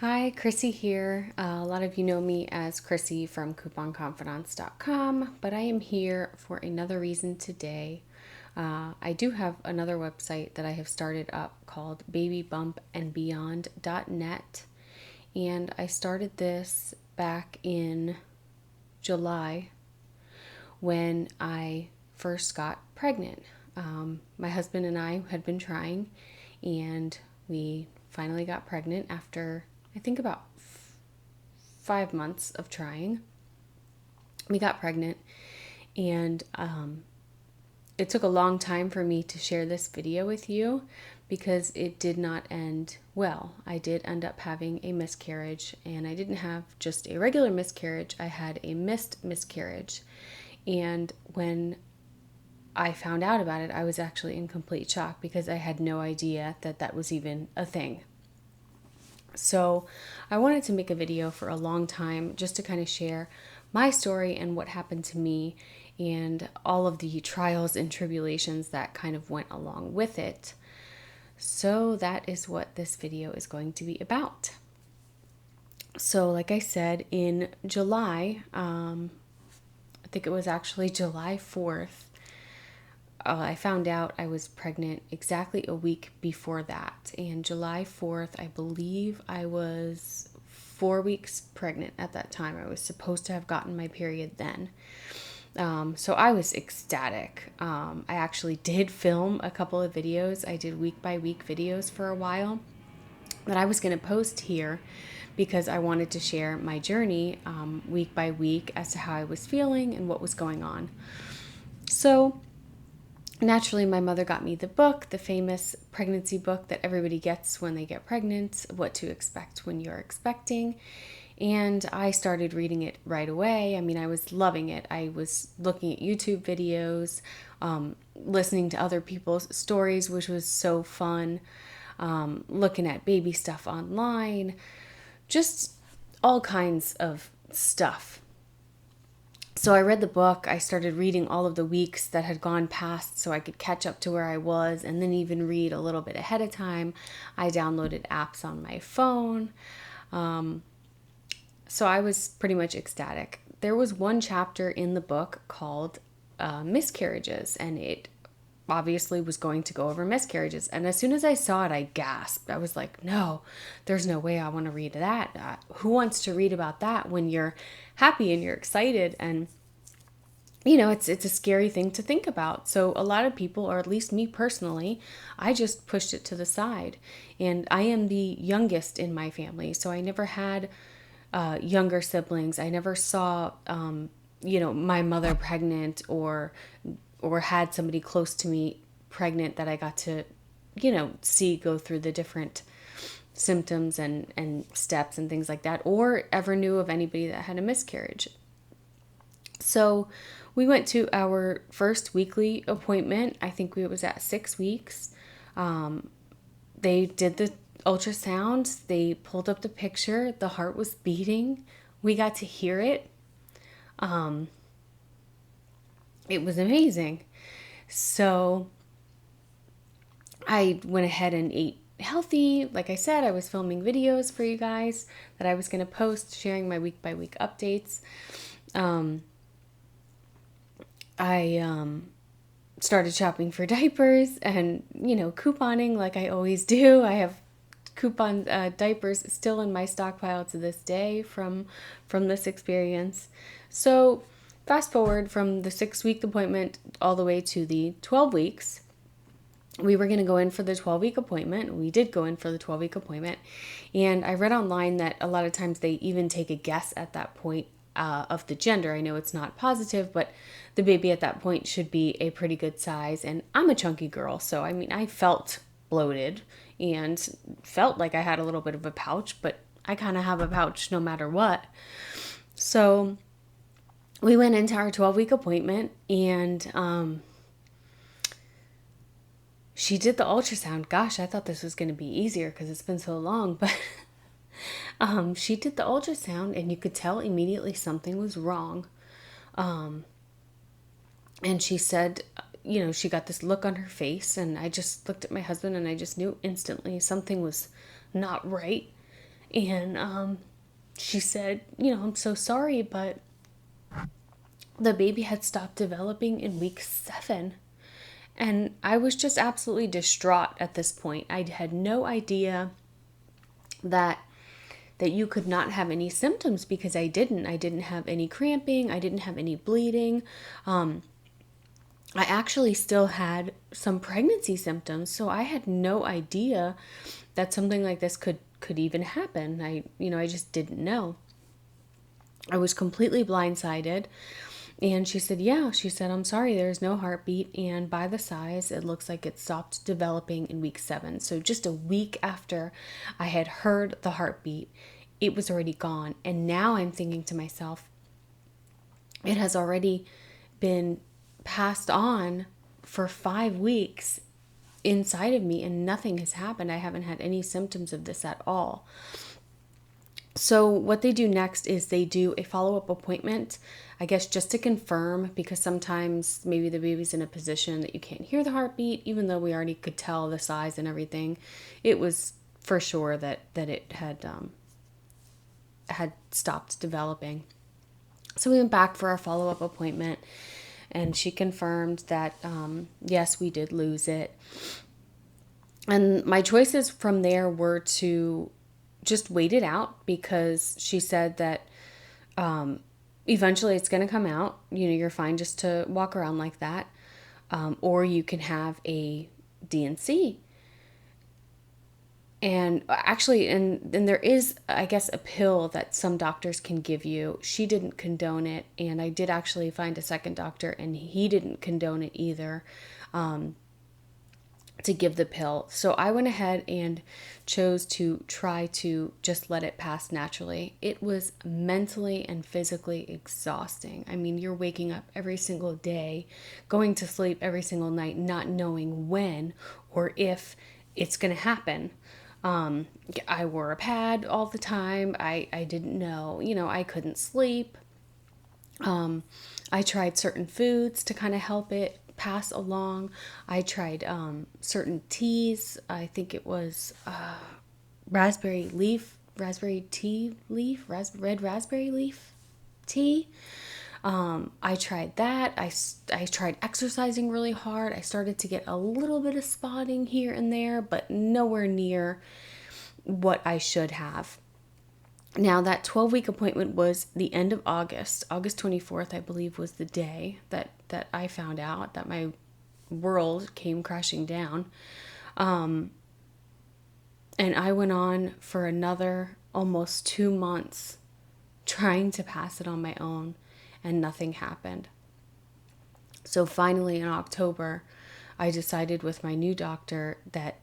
Hi, Chrissy here. A lot of you know me as Chrissy from couponconfidants.com, but I am here for another reason today. I do have another website that I have started up called babybumpandbeyond.net, and I started this back in July when I first got pregnant. My husband and I had been trying, and we finally got pregnant after I think about 5 months of trying. We got pregnant, and it took a long time for me to share this video with you because it did not end well. I did end up having a miscarriage, and I didn't have just a regular miscarriage, I had a missed miscarriage. And when I found out about it, I was actually in complete shock because I had no idea that that was even a thing. So I wanted to make a video for a long time just to kind of share my story and what happened to me and all of the trials and tribulations that kind of went along with it. So that is what this video is going to be about. So like I said, in July, I think it was actually July 4th, I found out I was pregnant exactly a week before that. And July 4th, I believe I was 4 weeks pregnant at that time. I was supposed to have gotten my period then. So I was ecstatic. I actually did film a couple of videos. I did week by week videos for a while that I was going to post here because I wanted to share my journey week by week as to how I was feeling and what was going on. So naturally, my mother got me the book, the famous pregnancy book that everybody gets when they get pregnant, What to Expect When You're Expecting. And I started reading it right away. I mean, I was loving it. I was looking at YouTube videos, listening to other people's stories, which was so fun, looking at baby stuff online, just all kinds of stuff. So I read the book. I started reading all of the weeks that had gone past so I could catch up to where I was and then even read a little bit ahead of time. I downloaded apps on my phone. So I was pretty much ecstatic. There was one chapter in the book called miscarriages, and it obviously was going to go over miscarriages. And as soon as I saw it, I gasped. I was like, no, there's no way I want to read that. Who wants to read about that when you're happy and you're excited? And you know, it's a scary thing to think about. So a lot of people, or at least me personally, I just pushed it to the side. And I am the youngest in my family, so I never had younger siblings. I never saw, my mother pregnant or had somebody close to me pregnant that I got to, see go through the different symptoms and steps and things like that, or ever knew of anybody that had a miscarriage. So we went to our first weekly appointment. I think it was at 6 weeks. They did the ultrasound. They pulled up the picture. The heart was beating. We got to hear it. It was amazing. So I went ahead and ate healthy. Like I said, I was filming videos for you guys that I was going to post, sharing my week by week updates. I started shopping for diapers and, couponing like I always do. I have coupon diapers still in my stockpile to this day from this experience. So fast forward from the 6-week appointment all the way to the 12 weeks. We were going to go in for the 12-week appointment. We did go in for the 12-week appointment. And I read online that a lot of times they even take a guess at that point of the gender. I know it's not positive, but the baby at that point should be a pretty good size. And I'm a chunky girl, so I mean, I felt bloated and felt like I had a little bit of a pouch, but I kind of have a pouch no matter what. So we went into our 12-week appointment, and she did the ultrasound. Gosh, I thought this was going to be easier because it's been so long, but she did the ultrasound, and you could tell immediately something was wrong. And she said, she got this look on her face, and I just looked at my husband, and I just knew instantly something was not right. And she said, I'm so sorry, but the baby had stopped developing in week 7. And I was just absolutely distraught at this point. I had no idea that you could not have any symptoms, because I didn't have any cramping, I didn't have any bleeding. I actually still had some pregnancy symptoms, so I had no idea that something like this could even happen. I just didn't know. I was completely blindsided. And she said, I'm sorry, there's no heartbeat. And by the size, it looks like it stopped developing in week 7. So just a week after I had heard the heartbeat, it was already gone. And now I'm thinking to myself, it has already been passed on for 5 weeks inside of me, and nothing has happened. I haven't had any symptoms of this at all. So what they do next is they do a follow-up appointment, I guess just to confirm, because sometimes maybe the baby's in a position that you can't hear the heartbeat, even though we already could tell the size and everything. It was for sure that it had stopped developing. So we went back for our follow-up appointment, and she confirmed that yes, we did lose it. And my choices from there were to just wait it out, because she said that eventually it's going to come out. You're fine just to walk around like that. Or you can have a D&C. And actually, and there is, I guess, a pill that some doctors can give you. She didn't condone it. And I did actually find a second doctor, and he didn't condone it either. To give the pill. So I went ahead and chose to try to just let it pass naturally. It was mentally and physically exhausting. I mean, you're waking up every single day, going to sleep every single night, not knowing when or if it's going to happen. I wore a pad all the time. I didn't know, I couldn't sleep. I tried certain foods to kind of help it pass along. I tried certain teas. I think it was raspberry tea leaf, red raspberry leaf tea. I tried that. I tried exercising really hard. I started to get a little bit of spotting here and there, but nowhere near what I should have. Now, that 12-week appointment was the end of August. August 24th, I believe, was the day that I found out that my world came crashing down. And I went on for another almost 2 months trying to pass it on my own, and nothing happened. So finally in October, I decided with my new doctor that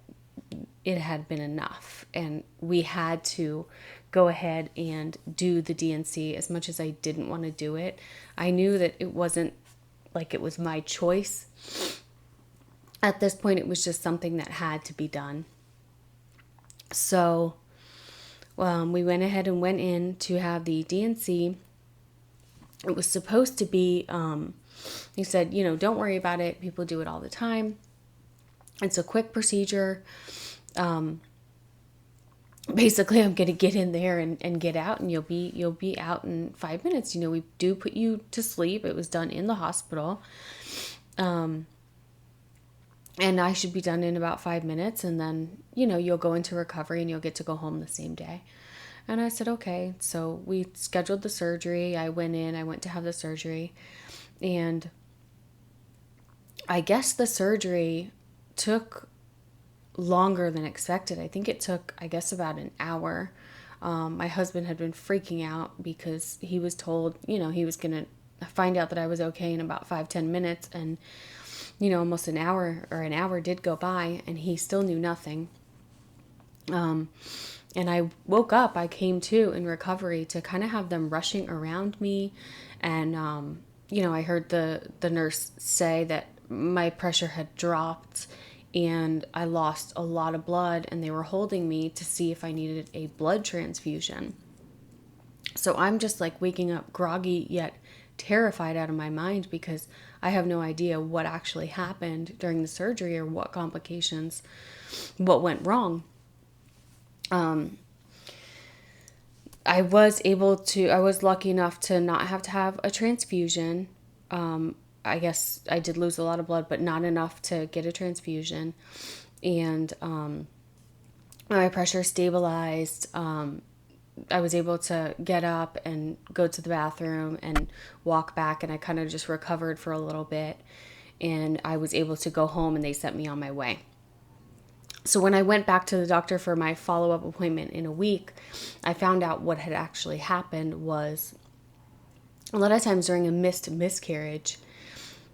it had been enough, and we had to go ahead and do the D&C. As much as I didn't want to do it, I knew that it wasn't like it was my choice. At this point, it was just something that had to be done. So we went ahead and went in to have the D&C. It was supposed to be, he said, don't worry about it. People do it all the time. It's a quick procedure. Basically, I'm going to get in there and get out, and you'll be out in 5 minutes. We do put you to sleep. It was done in the hospital. And I should be done in about 5 minutes, and then, you'll go into recovery and you'll get to go home the same day. And I said, okay. So we scheduled the surgery. I went to have the surgery, and I guess the surgery took longer than expected. I think it took, about an hour. My husband had been freaking out because he was told, he was going to find out that I was okay in about 5-10 minutes. And, almost an hour did go by, and he still knew nothing. And I woke up, I came to in recovery to kind of have them rushing around me. And, I heard the nurse say that my pressure had dropped, and I lost a lot of blood, and they were holding me to see if I needed a blood transfusion. So I'm just like waking up groggy yet terrified out of my mind, because I have no idea what actually happened during the surgery or what complications, what went wrong. I was lucky enough to not have to have a transfusion. I guess I did lose a lot of blood, but not enough to get a transfusion. And my pressure stabilized. I was able to get up and go to the bathroom and walk back, and I kind of just recovered for a little bit. And I was able to go home, and they sent me on my way. So when I went back to the doctor for my follow-up appointment in a week, I found out what had actually happened was a lot of times during a missed miscarriage,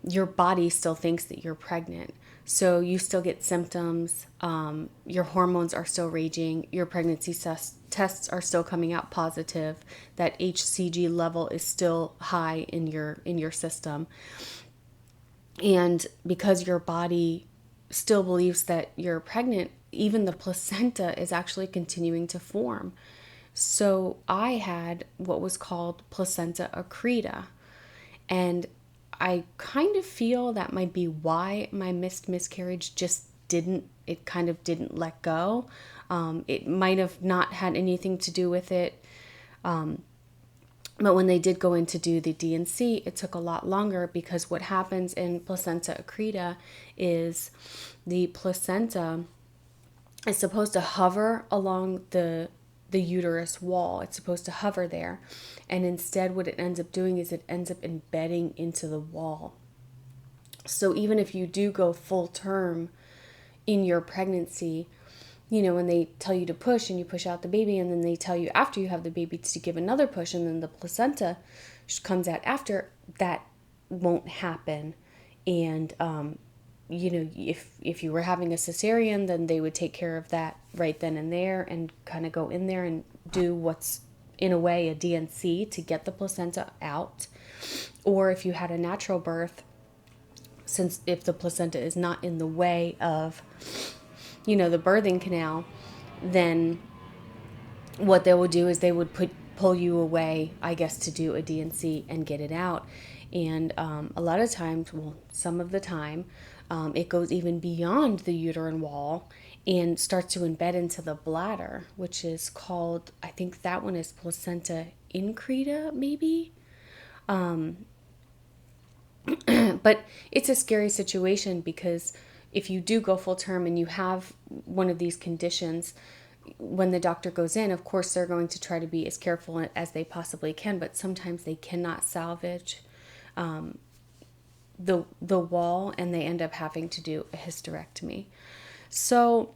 your body still thinks that you're pregnant. So you still get symptoms, your hormones are still raging, your pregnancy tests are still coming out positive, that HCG level is still high in your system. And because your body still believes that you're pregnant, even the placenta is actually continuing to form. So I had what was called placenta accreta. And I kind of feel that might be why my missed miscarriage it kind of didn't let go. It might have not had anything to do with it. But when they did go in to do the D&C, it took a lot longer because what happens in placenta accreta is the placenta is supposed to hover along the uterus wall. It's supposed to hover there. And instead what it ends up doing is it ends up embedding into the wall. So even if you do go full term in your pregnancy, when they tell you to push and you push out the baby, and then they tell you after you have the baby to give another push, and then the placenta comes out after, that won't happen. And, if you were having a cesarean, then they would take care of that right then and there and kind of go in there and do what's in a way a D&C to get the placenta out. Or if you had a natural birth, since if the placenta is not in the way of the birthing canal, then what they would do is they would pull you away, I guess, to do a D&C and get it out. And a lot of times, well, some of the time, it goes even beyond the uterine wall and starts to embed into the bladder, which is called, I think that one is placenta accreta, maybe. But it's a scary situation because if you do go full term and you have one of these conditions, when the doctor goes in, of course, they're going to try to be as careful as they possibly can, but sometimes they cannot salvage the wall, and they end up having to do a hysterectomy. So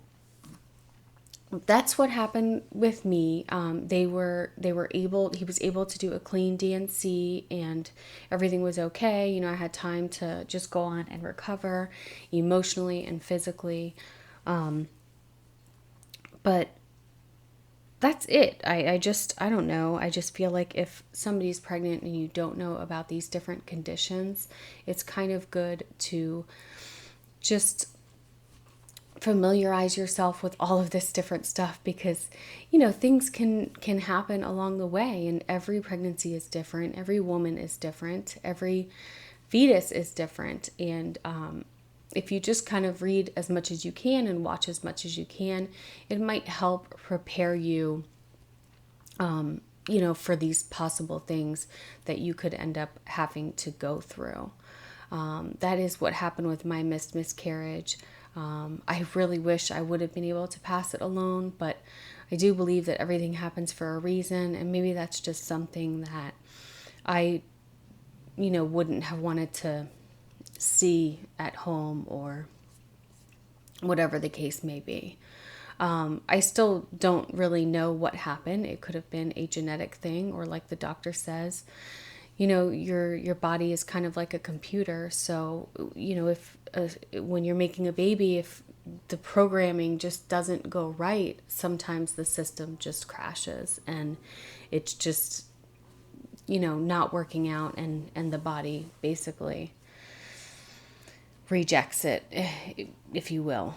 that's what happened with me. He was able to do a clean D&C, and everything was okay. I had time to just go on and recover emotionally and physically. But that's it. I don't know. I just feel like if somebody's pregnant and you don't know about these different conditions, it's kind of good to just familiarize yourself with all of this different stuff, because things can happen along the way, and every pregnancy is different, every woman is different, every fetus is different. And if you just kind of read as much as you can and watch as much as you can, it might help prepare you for these possible things that you could end up having to go through. That is what happened with my missed miscarriage. I really wish I would have been able to pass it alone, but I do believe that everything happens for a reason, and maybe that's just something that I, wouldn't have wanted to see at home, or whatever the case may be. I still don't really know what happened. It could have been a genetic thing, or like the doctor says, your body is kind of like a computer. So, if when you're making a baby, if the programming just doesn't go right, sometimes the system just crashes, and it's just, not working out, and the body basically rejects it, if you will.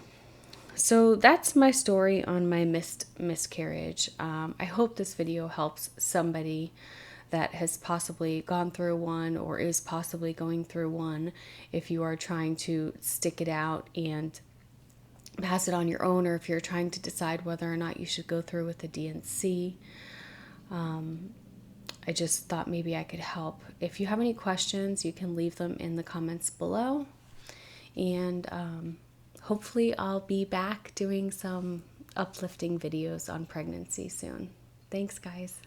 So that's my story on my missed miscarriage. I hope this video helps somebody that has possibly gone through one, or is possibly going through one, if you are trying to stick it out and pass it on your own, or if you're trying to decide whether or not you should go through with the D&C. I just thought maybe I could help. If you have any questions, you can leave them in the comments below. And hopefully I'll be back doing some uplifting videos on pregnancy soon. Thanks, guys.